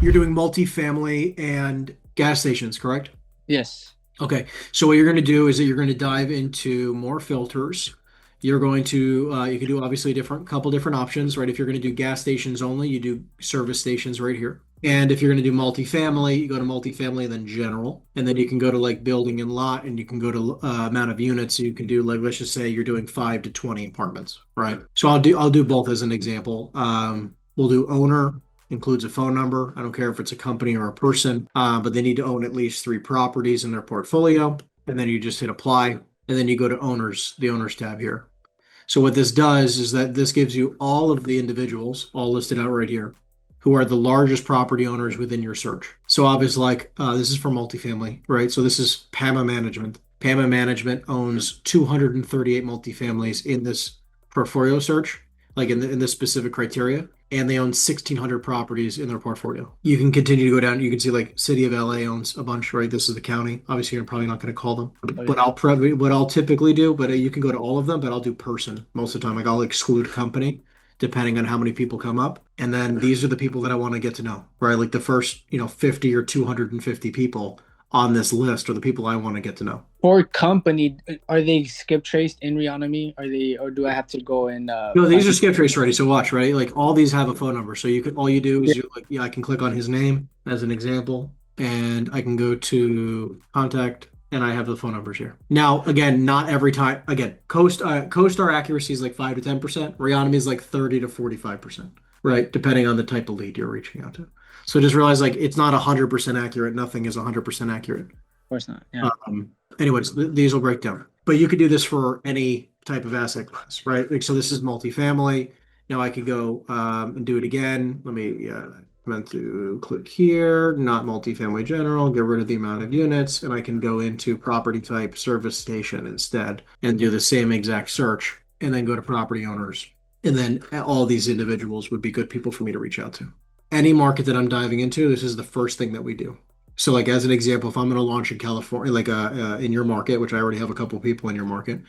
You're doing multifamily and gas stations, correct? Yes. Okay. So what you're going to do is that you're going to dive into more filters. You're going to you can do obviously couple different options, right? If you're going to do gas stations only, you do service stations right here. And if you're going to do multifamily, you go to multifamily and then general, and then you can go to like building and lot, and you can go to amount of units. You can do like let's just say you're doing 5 to 20 apartments, right? So I'll do both as an example. We'll do owner includes a phone number. I don't care if it's a company or a person, but they need to own at least 3 properties in their portfolio. And then you just hit apply, and then you go to owners, the owners tab here. So what this does is that this gives you all of the individuals, all listed out right here, who are the largest property owners within your search. So obviously, like this is for multifamily, right? So this is PAMA Management. PAMA Management owns 238 multifamilies in this portfolio search, like in this specific criteria, and they own 1,600 properties in their portfolio. You can continue to go down. You can see like City of LA owns a bunch, right? This is the county. Obviously, you're probably not going to call them, Oh but yeah. what I'll typically do, but you can go to all of them, but I'll do person most of the time. Like I'll exclude company depending on how many people come up. And then these are the people that I want to get to know, right? Like the first, 50 or 250 people on this list are the people I want to get to know. For company, are they skip traced in Reonomy? Are they, or do I have to go and No, these find? are skip trace ready. So watch, right? Like all these have a phone number. So all you do Yeah. is you like, yeah, I can click on his name as an example, and I can go to contact, and I have the phone numbers here. Now, again, not every time. Again, CoStar accuracy is like 5 to 10%. Reonomy is like 30 to 45%, right? Depending on the type of lead you're reaching out to. So just realize like it's not 100% accurate. Nothing is 100% accurate. Of course not. Yeah. Anyways, these will break down. But you could do this for any type of asset class, right? Like, so this is multifamily. Now I could go and do it again. Let me, yeah, I meant to click here, not multifamily general, get rid of the amount of units, and I can go into property type service station instead and do the same exact search and then go to property owners. And then all these individuals would be good people for me to reach out to. Any market that I'm diving into, this is the first thing that we do. So, like as an example, if I'm going to launch in California, like in your market, which I already have a couple of people in your market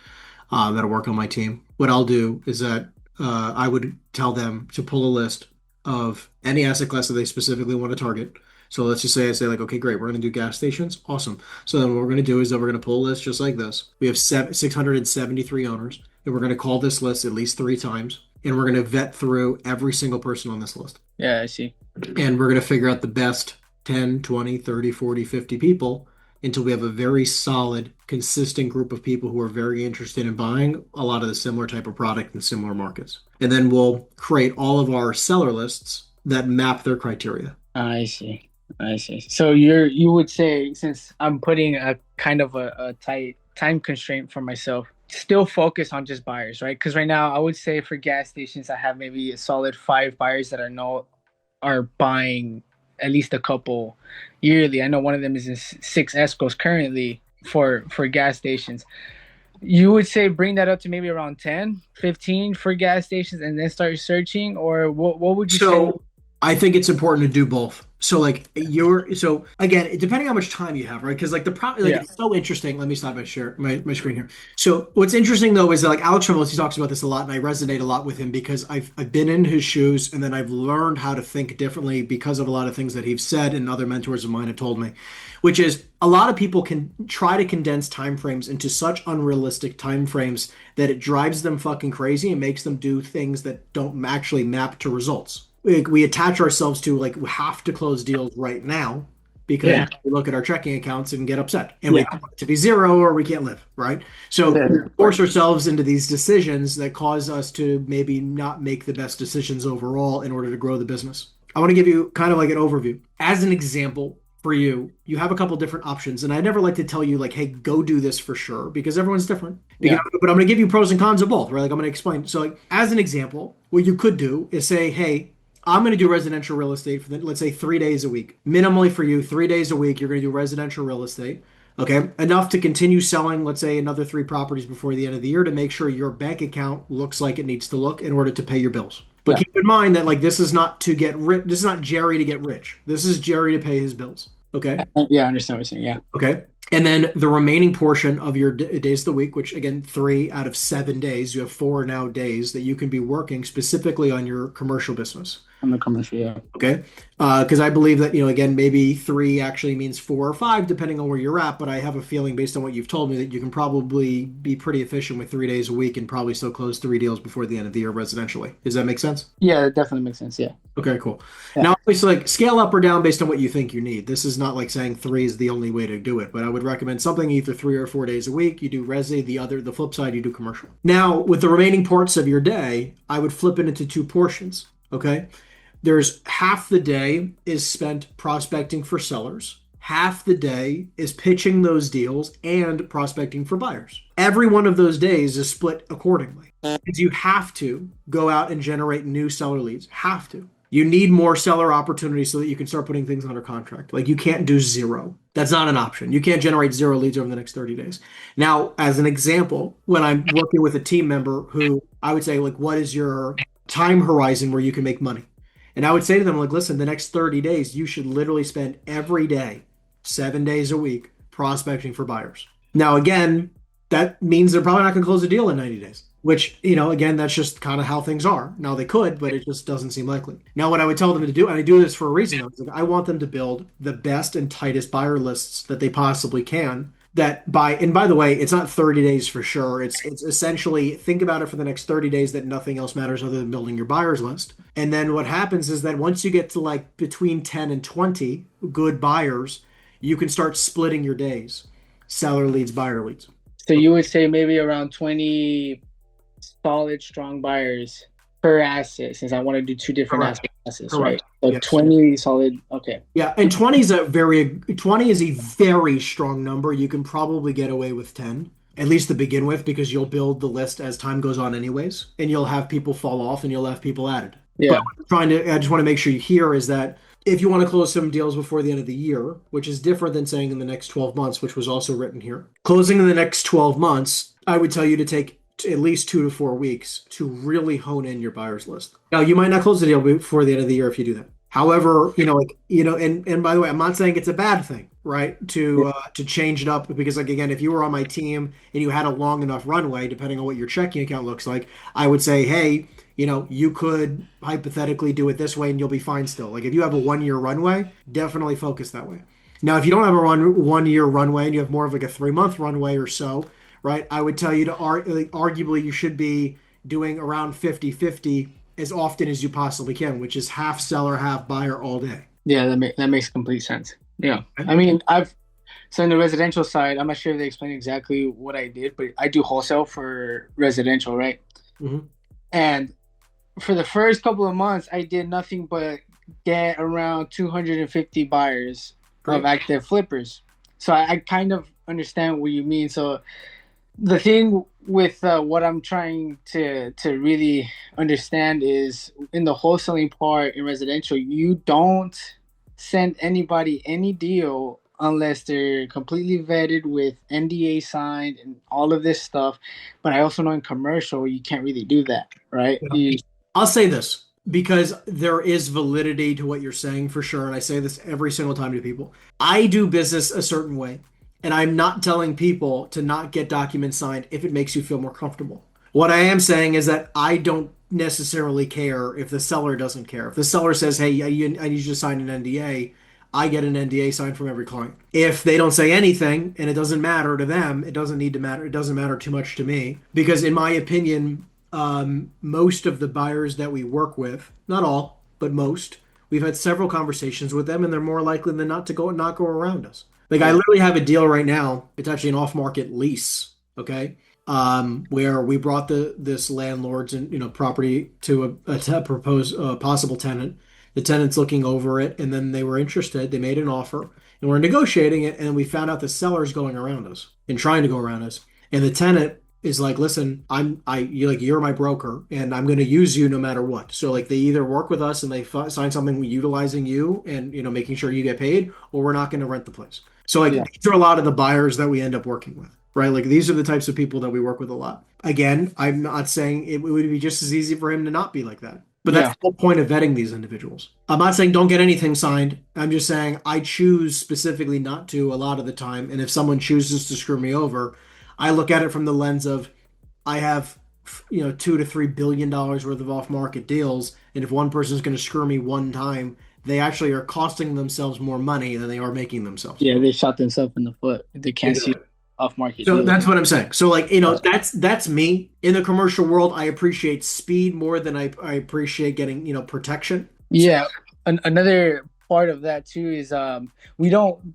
that'll work on my team, what I'll do is that I would tell them to pull a list of any asset class that they specifically want to target. So let's just say I say like, okay, great, we're going to do gas stations, awesome. So then what we're going to do is that we're going to pull a list just like this. We have 673 owners, and we're going to call this list at least 3 times, and we're going to vet through every single person on this list, Yeah, I see. and we're going to figure out the best 10, 20, 30, 40, 50 people until we have a very solid, consistent group of people who are very interested in buying a lot of the similar type of product in similar markets. And then we'll create all of our seller lists that map their criteria. I see. I see. So you would say, since I'm putting a kind of a tight time constraint for myself, still focus on just buyers, right? Because right now I would say for gas stations I have maybe a solid 5 buyers that I know are buying at least a couple yearly. I know one of them is in 6 escrows currently for gas stations. You would say bring that up to maybe around 10, 15 for gas stations and then start searching, or what would you say? So I think it's important to do both. So so again, depending on how much time you have, right? Because like the problem, like Yeah. it's so interesting. Let me stop my screen here. So what's interesting though is that like Alex Ramos, he talks about this a lot, and I resonate a lot with him because I've been in his shoes, and then I've learned how to think differently because of a lot of things that he's said and other mentors of mine have told me, which is a lot of people can try to condense timeframes into such unrealistic timeframes that it drives them fucking crazy and makes them do things that don't actually map to results. We attach ourselves to like we have to close deals right now because Yeah. we look at our checking accounts and get upset, and we Yeah. don't want it to be zero or we can't live, right? So we Yeah. force ourselves into these decisions that cause us to maybe not make the best decisions overall in order to grow the business. I want to give you kind of like an overview. As an example, for you, you have a couple different options, and I never like to tell you like, hey, go do this for sure because everyone's different. Yeah. But I'm going to give you pros and cons of both, right? Like I'm going to explain. So, like as an example, what you could do is say, hey, I'm going to do residential real estate for let's say 3 days a week. Minimally for you, 3 days a week, you're going to do residential real estate. Okay. Enough to continue selling, let's say, another 3 properties before the end of the year to make sure your bank account looks like it needs to look in order to pay your bills. But Yeah. keep in mind that like this is not to get rich. This is not Jerry to get rich. This is Jerry to pay his bills. Okay. Yeah, I understand what you're saying. Yeah. Okay. And then the remaining portion of your days of the week, which again, 3 out of 7 days, you have 4 now days that you can be working specifically on your commercial business. on the commercial. Yeah. Okay. Because I believe that, again, maybe three actually means 4 or 5, depending on where you're at. But I have a feeling based on what you've told me that you can probably be pretty efficient with 3 days a week and probably still close 3 deals before the end of the year residentially. Does that make sense? Yeah, that definitely makes sense. Yeah. Okay, cool. Yeah. Now, obviously, like scale up or down based on what you think you need. This is not like saying three is the only way to do it, but I would recommend something either 3 or 4 days a week. You do resi, the flip side, you do commercial. Now, with the remaining parts of your day, I would flip it into two portions. Okay. There's half the day is spent prospecting for sellers. Half the day is pitching those deals and prospecting for buyers. Every one of those days is split accordingly. Because you have to go out and generate new seller leads. Have to. You need more seller opportunities so that you can start putting things under contract. Like you can't do zero. That's not an option. You can't generate zero leads over the next 30 days. Now, as an example, when I'm working with a team member who I would say, like, what is your time horizon where you can make money? And I would say to them, like, listen, the next 30 days, you should literally spend every day, 7 days a week, prospecting for buyers. Now, again, that means they're probably not going to close a deal in 90 days, which, again, that's just kind of how things are. Now, they could, but it just doesn't seem likely. Now, what I would tell them to do, and I do this for a reason, though, is like, I want them to build the best and tightest buyer lists that they possibly can and by the way, it's not 30 days for sure. It's essentially think about it for the next 30 days that nothing else matters other than building your buyers list. And then what happens is that once you get to like between 10 and 20 good buyers, you can start splitting your days. Seller leads, buyer leads. So you would say maybe around 20 solid, strong buyers per asset, since I want to do two different Correct. assets, right? Correct. So Yes. 20 solid. Okay. Yeah, and 20 is a very strong number. You can probably get away with 10, at least to begin with, because you'll build the list as time goes on anyways, and you'll have people fall off and you'll have people added. Yeah. But I just want to make sure you hear is that if you want to close some deals before the end of the year, which is different than saying in the next 12 months, which was also written here, closing in the next 12 months, I would tell you to take at least 2 to 4 weeks to really hone in your buyers list. Now, you might not close the deal before the end of the year if you do that. However, and by the way, I'm not saying it's a bad thing, right? To change it up because, like, again, if you were on my team and you had a long enough runway, depending on what your checking account looks like, I would say, hey, you could hypothetically do it this way and you'll be fine still. Like if you have a 1 year runway, definitely focus that way. Now, if you don't have a 1 year runway and you have more of like a 3 month runway or so, right? I would tell you to arguably you should be doing around 50-50 as often as you possibly can, which is half seller, half buyer all day. Yeah, that makes complete sense. Yeah. I mean, so in the residential side, I'm not sure if they explain exactly what I did, but I do wholesale for residential, right? Mm-hmm. And for the first couple of months, I did nothing but get around 250 buyers of active flippers. So I kind of understand what you mean. So the thing with what I'm trying to really understand is in the wholesaling part in residential, you don't send anybody any deal unless they're completely vetted with NDA signed and all of this stuff. But I also know in commercial, you can't really do that, right? Yeah. I'll say this because there is validity to what you're saying for sure. And I say this every single time to people. I do business a certain way. And I'm not telling people to not get documents signed if it makes you feel more comfortable. What I am saying is that I don't necessarily care if the seller doesn't care. If the seller says, hey, I need you to sign an NDA, I get an NDA signed from every client. If they don't say anything and it doesn't matter to them, it doesn't need to matter. It doesn't matter too much to me. Because in my opinion, most of the buyers that we work with, not all, but most, we've had several conversations with them and they're more likely than not to not go around us. Like I literally have a deal right now. It's actually an off-market lease, okay? Where we brought this landlord's and property to propose a possible tenant. The tenant's looking over it, and then they were interested. They made an offer, and we're negotiating it. And we found out the seller's going around us and trying to go around us. And the tenant is like, "Listen, you're my broker, and I'm going to use you no matter what." So like they either work with us and they sign something utilizing you and making sure you get paid, or we're not going to rent the place. So like these are a lot of the buyers that we end up working with, right? Like these are the types of people that we work with a lot. Again, I'm not saying it would be just as easy for him to not be like that. But that's the whole point of vetting these individuals. I'm not saying don't get anything signed. I'm just saying I choose specifically not to a lot of the time. And if someone chooses to screw me over, I look at it from the lens of I have $2 to $3 billion worth of off-market deals, and if one person's going to screw me one time, they actually are costing themselves more money than they are making themselves. Yeah, they shot themselves in the foot. They can't see Exactly. off market So deals. that's what I'm saying. So like, that's me. In the commercial world, I appreciate speed more than I appreciate getting, protection. So Yeah, another part of that too is we don't.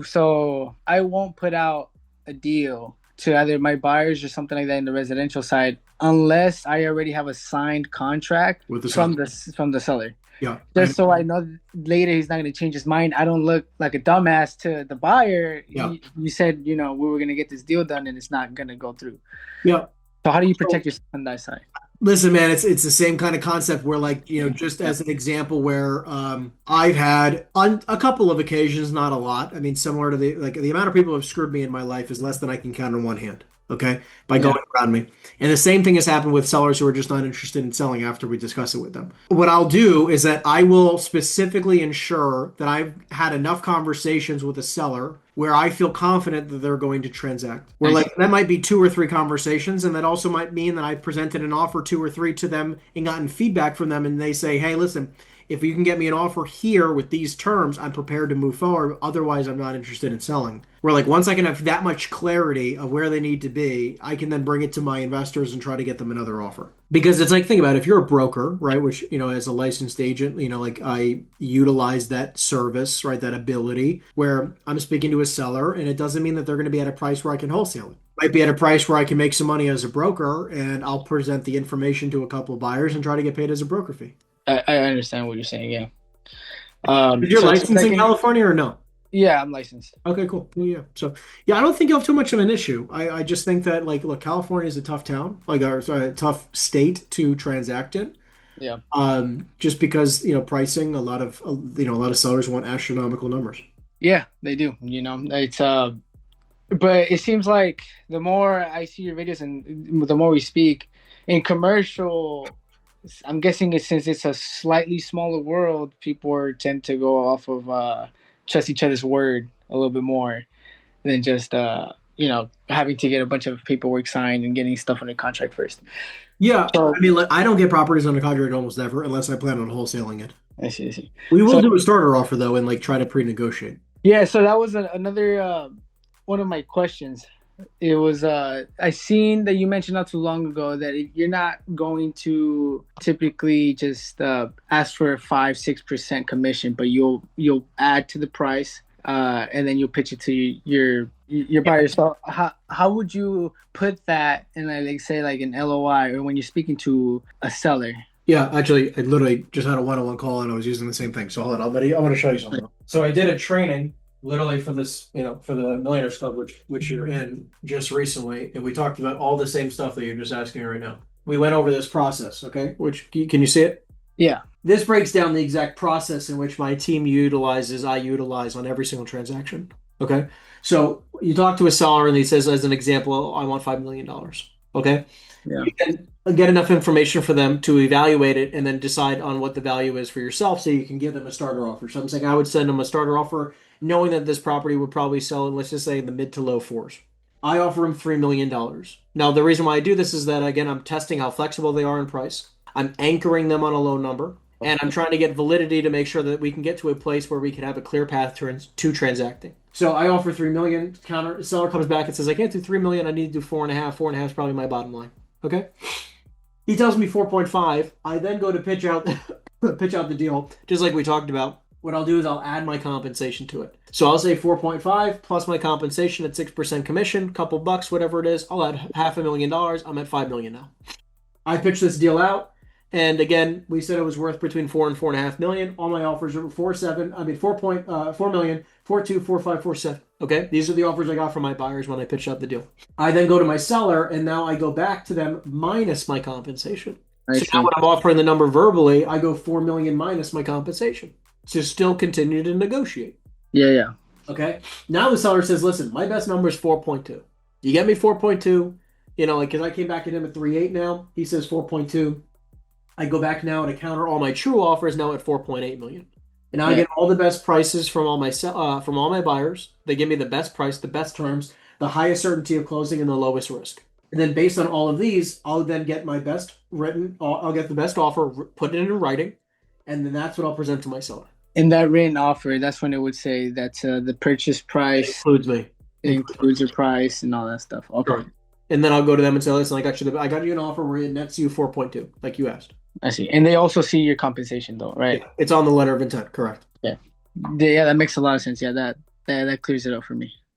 So I won't put out a deal to either my buyers or something like that in the residential side unless I already have a signed contract with the from seller. the seller. Yeah. Just so I know later he's not going to change his mind. I don't look like a dumbass to the buyer. Yeah. You said we were going to get this deal done and it's not going to go through. Yeah. So how do you So protect yourself on that side? listen, man, it's the same kind of concept where, like, just Yeah. as an example, where I've had on a couple of occasions, not a lot. I mean, similar to the amount of people who have screwed me in my life is less than I can count on one hand. Okay, by Yeah. going around me, and the same thing has happened with sellers who are just not interested in selling after we discuss it with them. What I'll do is that I will specifically ensure that I've had enough conversations with a seller where I feel confident that they're going to transact. Where I like see. that might be two or three conversations, and that also might mean that I presented an offer two or three to them and gotten feedback from them, and they say, "Hey, listen, if you can get me an offer here with these terms, I'm prepared to move forward. Otherwise, I'm not interested in selling." Where like once I can have that much clarity of where they need to be, I can then bring it to my investors and try to get them another offer. Because it's like, think about it, if you're a broker, right, which, as a licensed agent, like I utilize that service, right, that ability where I'm speaking to a seller, and it doesn't mean that they're going to be at a price where I can wholesale it. Might be at a price where I can make some money as a broker, and I'll present the information to a couple of buyers and try to get paid as a broker fee. I understand what you're saying. Yeah. Is your So license in second, California or no? yeah, I'm licensed. Okay, cool. Well, yeah. So, yeah, I don't think you'll have too much of an issue. I just think that, like, look, California is a tough town, like, or sorry, a tough state to transact in. Yeah. Just because, pricing, a lot of sellers want astronomical numbers. Yeah, they do. It's but it seems like the more I see your videos and the more we speak in commercial, I'm guessing since it's a slightly smaller world, tend to go off of trust each other's word a little bit more than just having to get a bunch of paperwork signed and getting stuff under contract first. Yeah, So I mean, like, I don't get properties under contract almost ever unless I plan on wholesaling it. I see, I see. We will So do a starter offer though, and like try to pre-negotiate. yeah, so that was another one of my questions. It was I seen that you mentioned not too long ago that you're not going to typically just ask for a 5-6% commission, but you'll add to the price and then you'll pitch it to your buyers. So how would you put that in like say like an LOI or when you're speaking to a seller? Yeah, actually, I literally just had a one-on-one call and I was using the same thing. So hold on, I want to show you something. So I did a training literally for this, for the Millionaires Club, which you're in just recently, and we talked about all the same stuff that you're just asking me right now. We went over this process, okay? Which can you see it? Yeah. This breaks down the exact process in which my team utilizes, I utilize on every single transaction. Okay. So you talk to a seller and he says, as an example, I want $5 million. Okay. Yeah. You can get enough information for them to evaluate it and then decide on what the value is for yourself so you can give them a starter offer. So I'm saying I would send them a starter offer knowing that this property would probably sell in, let's just say, the mid to low fours. I offer them $3 million. Now, the reason why I do this is that, again, I'm testing how flexible they are in price. I'm anchoring them on a low number. And I'm trying to get validity to make sure that we can get to a place where we can have a clear path to transacting. So I offer 3 million. Counter seller comes back and says, I can't do 3 million. I need to do 4.5. 4.5 is probably my bottom line. Okay. He tells me 4.5. I then go to pitch out the deal, just like we talked about. What I'll do is I'll add my compensation to it. So I'll say 4.5 plus my compensation at 6% commission, couple bucks, whatever it is. I'll add $500,000. I'm at 5 million now. I pitch this deal out. And again, we said it was worth between 4 and 4.5 million. All my offers are 4 million, 4.2, 4.5, 4.7. Okay, these are the offers I got from my buyers when I pitched out the deal. I then go to my seller, and now I go back to them minus my compensation. So now when I'm offering the number verbally, I go 4 million minus my compensation to still continue to negotiate. Yeah. Okay. Now the seller says, "Listen, my best number is 4.2. You get me 4.2. Because I came back at him at 3.8 now. He says 4.2. I go back now and I counter all my true offers now at 4.8 million. And now I get all the best prices from all my buyers. They give me the best price, the best terms, the highest certainty of closing, and the lowest risk. And then based on all of these, I'll then get my best written, I'll get the best offer, put it in writing, and then that's what I'll present to my seller. In that written offer, that's when it would say that the purchase It price includes me. includes your price and all that stuff. Okay, Correct. And then I'll go to them and say, listen, I got you an offer where it nets you 4.2, like you asked. I see. And they also see your compensation, though, right? Yeah, it's on the letter of intent, correct. Yeah, that makes a lot of sense. Yeah, that clears it up for me.